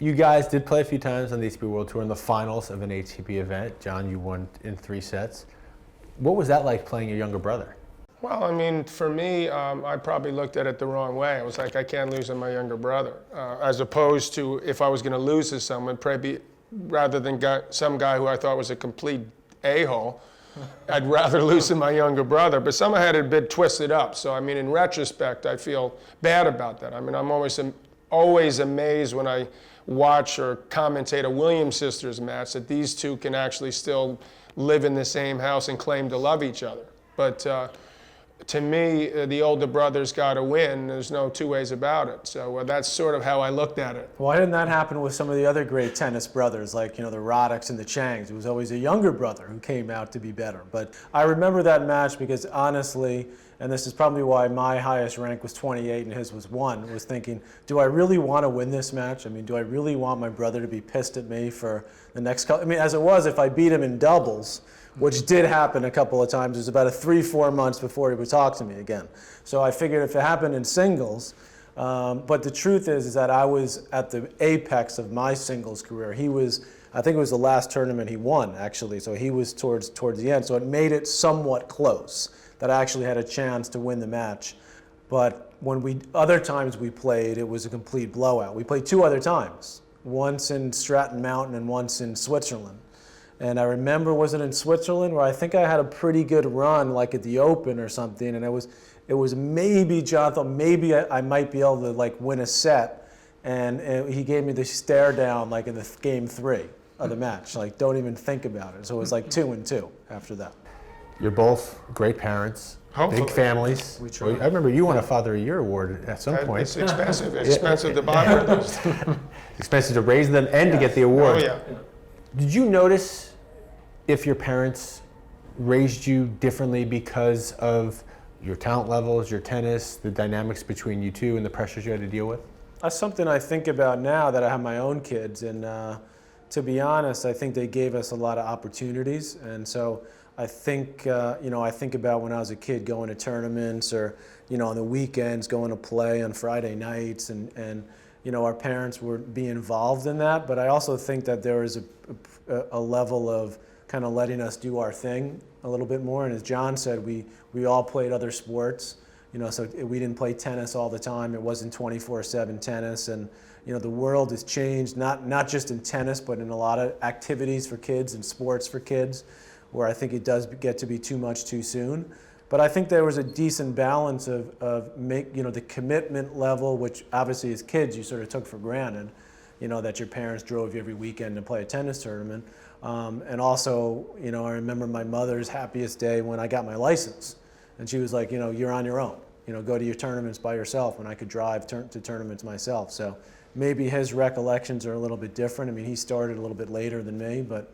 You guys did play a few times on the ATP World Tour in the finals of an ATP event. John, you won in 3 sets. What was that like playing your younger brother? Well, I mean, for me, I probably looked at it the wrong way. I was like, I can't lose to my younger brother. As opposed to if I was going to lose to someone, probably rather than some guy who I thought was a complete a-hole, I'd rather lose to my younger brother. But somehow I had it a bit twisted up. So, I mean, in retrospect, I feel bad about that. I mean, I'm always amazed when I watch or commentate a Williams sisters match that these two can actually still live in the same house and claim to love each other. But to me, the older brother's got to win. There's no two ways about it. So that's sort of how I looked at it. Why didn't that happen with some of the other great tennis brothers, like, you know, the Roddicks and the Changs? It was always a younger brother who came out to be better. But I remember that match because honestly, and this is probably why my highest rank was 28 and his was 1, was thinking, do I really want to win this match? I mean, do I really want my brother to be pissed at me for the next couple? I mean, as it was, if I beat him in doubles, which did happen a couple of times. It was about 3-4 months before he would talk to me again. So I figured if it happened in singles, but the truth is that I was at the apex of my singles career. He was, I think it was the last tournament he won, actually. So he was towards the end. So it made it somewhat close that I actually had a chance to win the match. But when other times we played, it was a complete blowout. We played 2 other times, once in Stratton Mountain and once in Switzerland. And I remember, was it in Switzerland, where I think I had a pretty good run, like at the Open or something, and it was maybe, John thought maybe I might be able to like win a set, and he gave me the stare down like in the game 3 of the match, like don't even think about it. So it was like 2-2 after that. You're both great parents, Hopefully. big families. We try. I remember you won a Father of the Year award at some point. It's expensive. It's expensive to buy for those. It's expensive to raise them and to get the award. Oh, yeah. Did you notice if your parents raised you differently because of your talent levels, your tennis, the dynamics between you two, and the pressures you had to deal with? That's something I think about now that I have my own kids. And to be honest, I think they gave us a lot of opportunities. And so I think, I think about when I was a kid going to tournaments or, on the weekends going to play on Friday nights and our parents would be involved in that. But I also think that there is a level of kind of letting us do our thing a little bit more. And as John said, we all played other sports, so we didn't play tennis all the time. It wasn't 24/7 tennis. And, the world has changed, not just in tennis, but in a lot of activities for kids and sports for kids, where I think it does get to be too much too soon. But I think there was a decent balance of the commitment level, which obviously as kids you sort of took for granted, that your parents drove you every weekend to play a tennis tournament. And also, I remember my mother's happiest day when I got my license. And she was like, you're on your own. Go to your tournaments by yourself, when I could drive to tournaments myself. So maybe his recollections are a little bit different. I mean, he started a little bit later than me, but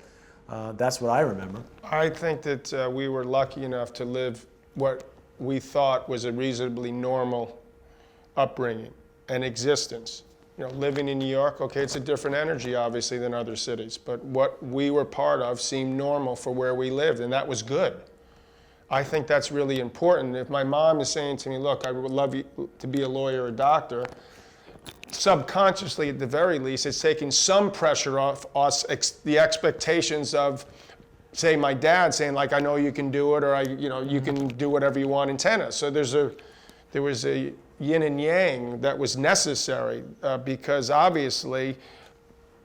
that's what I remember. I think that we were lucky enough to live what we thought was a reasonably normal upbringing and existence. Living in New York, okay, it's a different energy, obviously, than other cities. But what we were part of seemed normal for where we lived, and that was good. I think that's really important. If my mom is saying to me, look, I would love you to be a lawyer or a doctor, subconsciously, at the very least, it's taking some pressure off us, the expectations of, say, my dad saying, like, I know you can do it, or you can do whatever you want in tennis. So there was a yin and yang that was necessary because obviously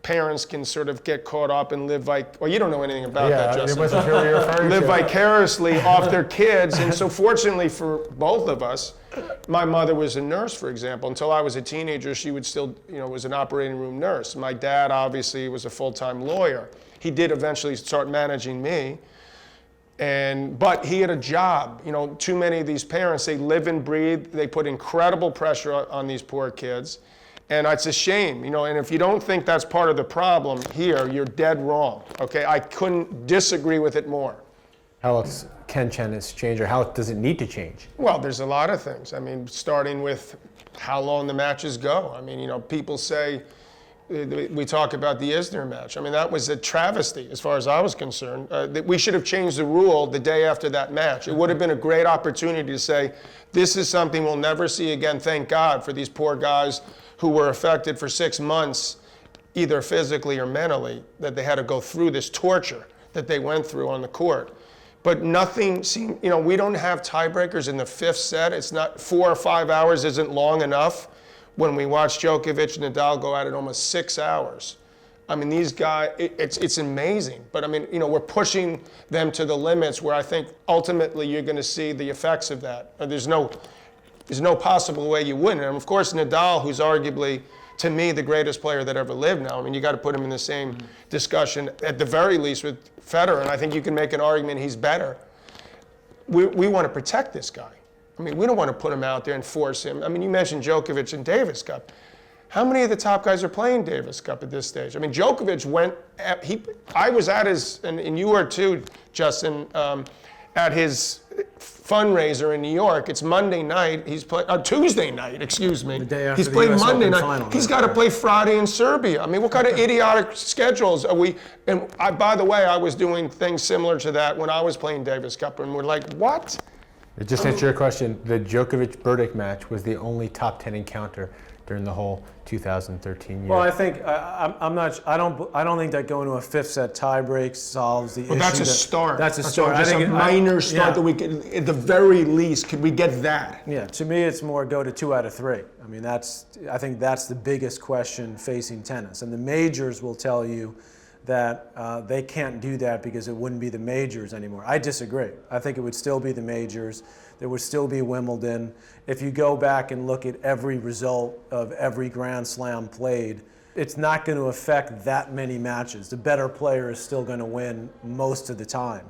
parents can sort of get caught up and live you don't know anything about that, Justin. Wasn't sure what you're referring live to. Vicariously off their kids. And so fortunately for both of us, my mother was a nurse, for example. Until I was a teenager, she would still, was an operating room nurse. My dad obviously was a full-time lawyer. He did eventually start managing me. But he had a job. Too many of these parents, they live and breathe, they put incredible pressure on these poor kids. And it's a shame, and if you don't think that's part of the problem here, you're dead wrong, okay? I couldn't disagree with it more. How else can tennis change, or how does it need to change? Well, there's a lot of things. I mean, starting with how long the matches go. I mean, people say, we talk about the Isner match. I mean, that was a travesty as far as I was concerned. That we should have changed the rule the day after that match. It would have been a great opportunity to say, this is something we'll never see again, thank God, for these poor guys who were affected for 6 months either physically or mentally, that they had to go through this torture that they went through on the court. But nothing seemed, we don't have tiebreakers in the fifth set. It's not 4 or 5 hours isn't long enough. When we watch Djokovic and Nadal go at it almost 6 hours. I mean, these guys, it's amazing. But I mean, we're pushing them to the limits where I think ultimately you're going to see the effects of that. There's no possible way you wouldn't. And of course, Nadal, who's arguably, to me, the greatest player that ever lived now. I mean, you got to put him in the same discussion, at the very least, with Federer. And I think you can make an argument he's better. We want to protect this guy. I mean, we don't want to put him out there and force him. I mean, you mentioned Djokovic and Davis Cup. How many of the top guys are playing Davis Cup at this stage? I mean, Djokovic I was at his, and you were too, Justin, at his fundraiser in New York. It's Monday night. He's playing, Tuesday night, excuse me. The day after He's the playing US Monday Open night. final. He's got to play Friday in Serbia. I mean, what kind of idiotic schedules are we? And by the way, I was doing things similar to that when I was playing Davis Cup, and we're like, what? It just answered your question. The Djokovic-Burdick match was the only top 10 encounter during the whole 2013 year. Well, I think I'm not. I don't think that going to a fifth set tiebreak solves the issue. Well, that's a start. That's a start. Just a minor start that we can, at the very least, could we get that? Yeah, to me, it's more go to 2 out of 3. I mean, I think that's the biggest question facing tennis. And the majors will tell you that they can't do that because it wouldn't be the majors anymore. I disagree. I think it would still be the majors. There would still be Wimbledon. If you go back and look at every result of every Grand Slam played, it's not going to affect that many matches. The better player is still going to win most of the time.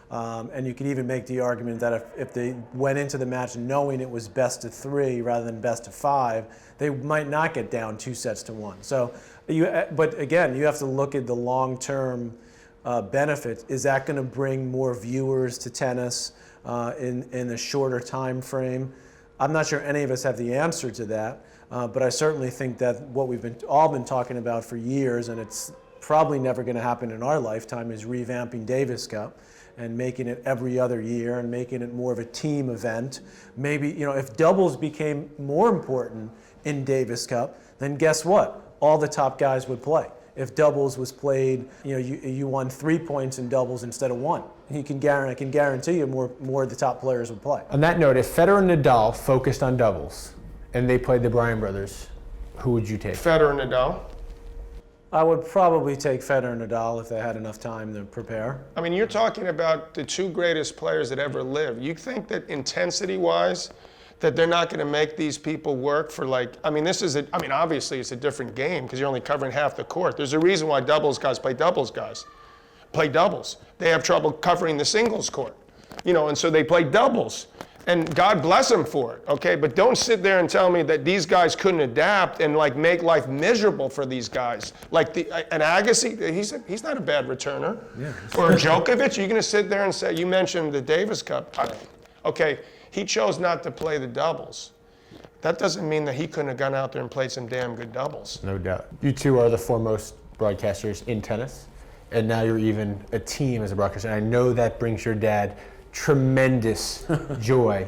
And you could even make the argument that if they went into the match knowing it was best of 3 rather than best of 5, they might not get down 2-1. So, but again, you have to look at the long-term benefits. Is that going to bring more viewers to tennis in a shorter time frame? I'm not sure any of us have the answer to that, but I certainly think that what we've all been talking about for years, and it's probably never going to happen in our lifetime, is revamping Davis Cup and making it every other year and making it more of a team event. Maybe, if doubles became more important in Davis Cup, then guess what? All the top guys would play. If doubles was played, you won 3 points in doubles instead of 1. I can guarantee you more of the top players would play. On that note, if Federer and Nadal focused on doubles and they played the Bryan brothers, who would you take? Federer and Nadal. I would probably take Federer and Nadal if they had enough time to prepare. I mean, you're talking about the 2 greatest players that ever lived. You think that intensity-wise, that they're not going to make these people work for obviously it's a different game because you're only covering half the court. There's a reason why doubles guys play doubles. They have trouble covering the singles court, and so they play doubles. And God bless them for it, okay? But don't sit there and tell me that these guys couldn't adapt and make life miserable for these guys. Like an Agassi, he's not a bad returner. Yeah. Or Djokovic, you're going to sit there and say, you mentioned the Davis Cup. Okay, he chose not to play the doubles. That doesn't mean that he couldn't have gone out there and played some damn good doubles. No doubt. You two are the foremost broadcasters in tennis, and now you're even a team as a broadcaster. And I know that brings your dad tremendous joy.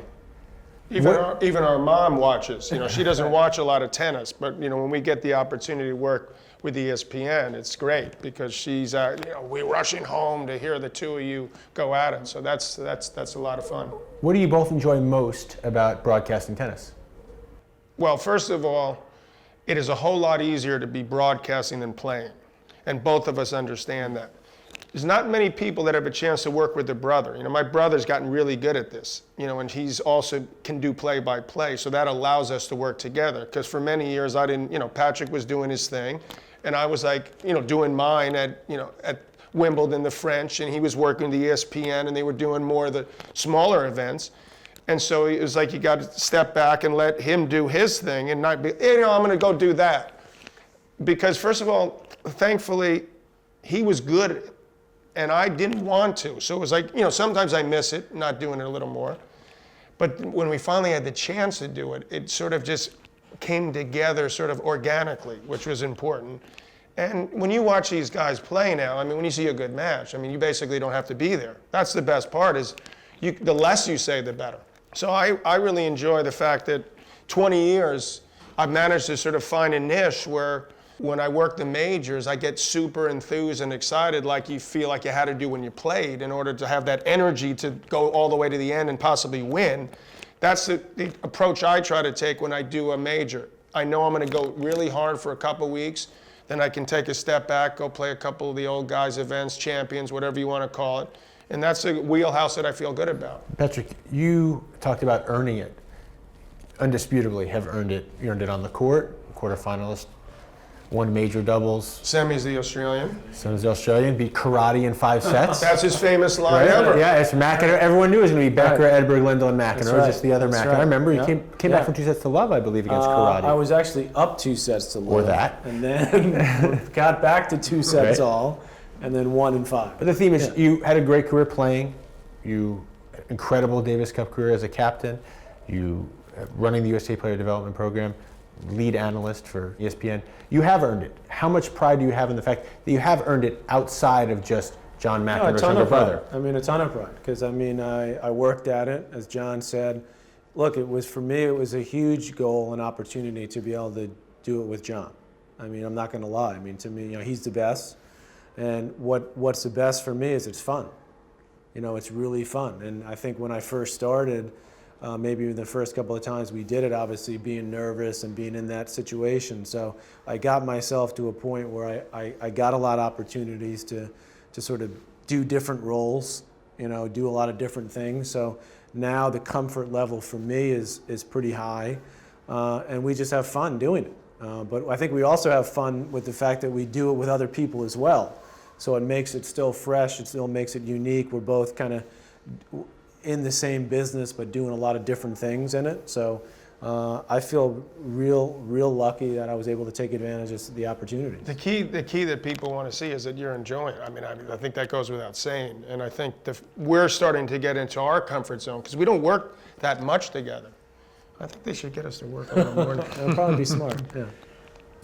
Even our mom watches. She doesn't watch a lot of tennis, but when we get the opportunity to work with ESPN, it's great because she's we're rushing home to hear the 2 of you go at it. So that's a lot of fun. What do you both enjoy most about broadcasting tennis? Well, first of all, it is a whole lot easier to be broadcasting than playing, and both of us understand that. There's not many people that have a chance to work with their brother. My brother's gotten really good at this, and he's also can do play-by-play, so that allows us to work together. Because for many years I didn't, Patrick was doing his thing, and I was doing mine at Wimbledon, the French, and he was working the ESPN, and they were doing more of the smaller events. And so it was like you got to step back and let him do his thing and not be, I'm going to go do that. Because first of all, thankfully, he was good at it. And I didn't want to. So it was like, sometimes I miss it, not doing it a little more. But when we finally had the chance to do it, it sort of just came together sort of organically, which was important. And when you watch these guys play now, when you see a good match, you basically don't have to be there. That's the best part is the less you say, the better. So I really enjoy the fact that 20 years, I've managed to sort of find a niche where When I work the majors, I get super enthused and excited like you feel like you had to do when you played in order to have that energy to go all the way to the end and possibly win. That's the approach I try to take when I do a major. I know I'm going to go really hard for a couple weeks, then I can take a step back, go play a couple of the old guys' events, champions, whatever you want to call it. And that's a wheelhouse that I feel good about. Patrick, you talked about earning it. Undisputably have earned it. You earned it on the court, quarterfinalist, won major doubles. Semi's the Australian. Semi's the Australian, beat karate in 5 sets. That's his famous line Right? ever. Yeah, it's McEnroe. Everyone knew it was going to be Becker, Right. Edberg, Lindell, and McEnroe. right. Just the other That's McEnroe. right. I remember Yeah. he came back from 2 sets to love, I believe, against karate. I was actually up 2 sets to love. Or that. And then got back to 2 sets Right. all, and then 1 in 5. But the theme is you had a great career playing. You incredible Davis Cup career as a captain. You running the USA Player Development Program, lead analyst for ESPN. You have earned it. How much pride do you have in the fact that you have earned it outside of just John No, a McEnroe's ton younger of pride. brother? I mean, a ton of pride, because I worked at it, as John said. Look, for me, it was a huge goal and opportunity to be able to do it with John. I mean, I'm not going to lie. I mean, to me, he's the best. And what's the best for me is it's fun. It's really fun. And I think when I first started, maybe the first couple of times we did it, obviously being nervous and being in that situation. So I got myself to a point where I got a lot of opportunities to sort of do different roles, do a lot of different things. So now the comfort level for me is pretty high, and we just have fun doing it. But I think we also have fun with the fact that we do it with other people as well. So it makes it still fresh, it still makes it unique. We're both kind of in the same business but doing a lot of different things in it. So I feel real lucky that I was able to take advantage of the opportunities. The key that people want to see is that you're enjoying it. I think that goes without saying. And I think we're starting to get into our comfort zone because we don't work that much together. I think they should get us to work a little more. That would probably be smart, yeah.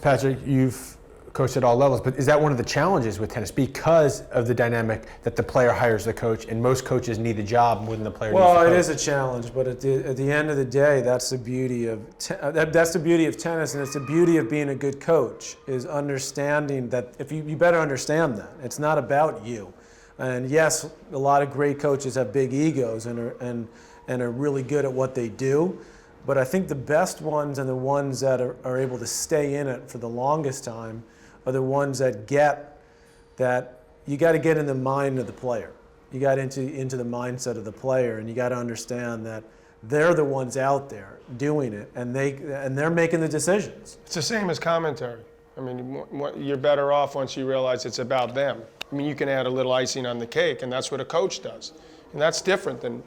Patrick, you've coached at all levels, but is that one of the challenges with tennis because of the dynamic that the player hires the coach and most coaches need a job more than the player needs the coach? Well, it is a challenge, but at the end of the day, that's the beauty of that's the beauty of tennis, and it's the beauty of being a good coach is understanding that you better understand that it's not about you. And yes, a lot of great coaches have big egos and are really good at what they do. But I think the best ones and the ones that are able to stay in it for the longest time are the ones that get that you got to get in the mind of the player. You got into the mindset of the player, and you got to understand that they're the ones out there doing it, and they're making the decisions. It's the same as commentary. I mean, you're better off once you realize it's about them. I mean, you can add a little icing on the cake, and that's what a coach does. And that's different than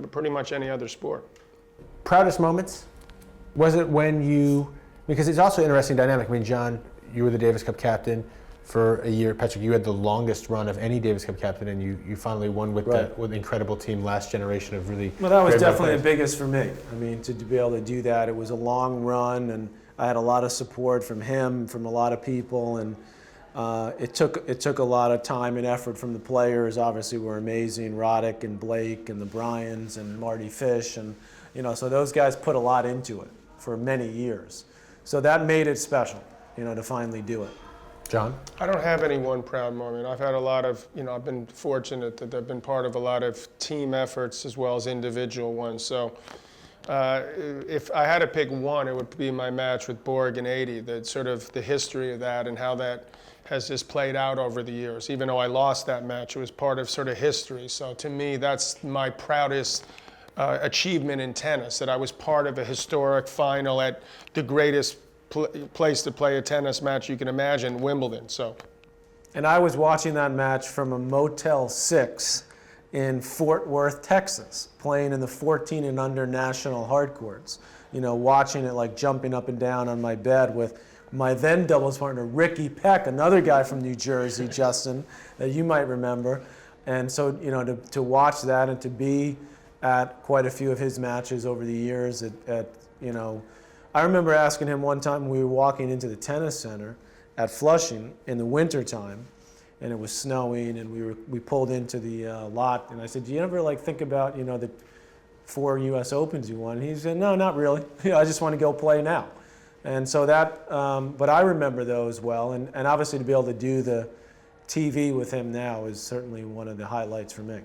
pretty much any other sport. Proudest moments? Was it when because it's also an interesting dynamic. I mean, John, you were the Davis Cup captain for a year. Patrick, you had the longest run of any Davis Cup captain, and you finally won with Right. the incredible team, last generation of really. Well, that was great definitely players. the biggest for me. I mean, to be able to do that, it was a long run, and I had a lot of support from him, from a lot of people, and it took a lot of time and effort from the players. Obviously, were amazing, Roddick and Blake and the Bryans and Marty Fish, and so those guys put a lot into it for many years. So that made it special, to finally do it. John? I don't have any one proud moment. I've had a lot of, I've been fortunate that I've been part of a lot of team efforts as well as individual ones. So if I had to pick one, it would be my match with Borg in '80, the history of that and how that has just played out over the years. Even though I lost that match, it was part of sort of history. So to me, that's my proudest achievement in tennis, that I was part of a historic final at the greatest place to play a tennis match you can imagine, Wimbledon. So, And I was watching that match from a Motel 6 in Fort Worth, Texas, playing in the 14 and under national hard courts. Watching it, like jumping up and down on my bed with my then doubles partner, Ricky Peck, another guy from New Jersey, Justin, that you might remember. And so, to watch that and to be at quite a few of his matches over the years I remember asking him one time, we were walking into the tennis center at Flushing in the wintertime, and it was snowing, and we pulled into the lot, and I said, do you ever think about, the 4 U.S. Opens you won? And he said, no, not really. I just want to go play now. And so that, but I remember those well, and obviously to be able to do the TV with him now is certainly one of the highlights for me.